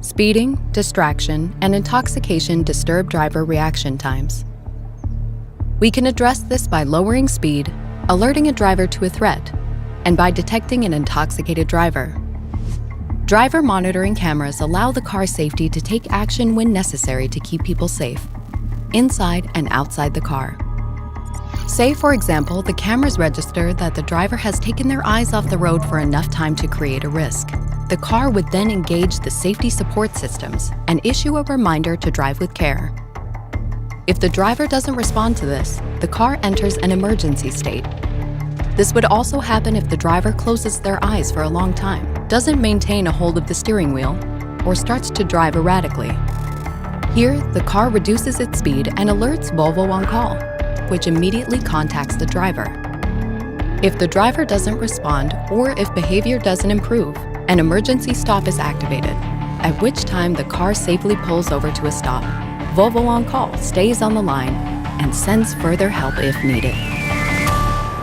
Speeding, distraction, and intoxication disturb driver reaction times. We can address this by lowering speed, alerting a driver to a threat, and by detecting an intoxicated driver. Driver monitoring cameras allow the car safety to take action when necessary to keep people safe, inside and outside the car. Say, for example, the cameras register that the driver has taken their eyes off the road for enough time to create a risk. The car would then engage the safety support systems and issue a reminder to drive with care. If the driver doesn't respond to this, the car enters an emergency state. This would also happen if the driver closes their eyes for a long time, doesn't maintain a hold of the steering wheel, or starts to drive erratically. Here, the car reduces its speed and alerts Volvo on call, which immediately contacts the driver. If the driver doesn't respond or if behavior doesn't improve, an emergency stop is activated, at which time the car safely pulls over to a stop. Volvo on call stays on the line and sends further help if needed.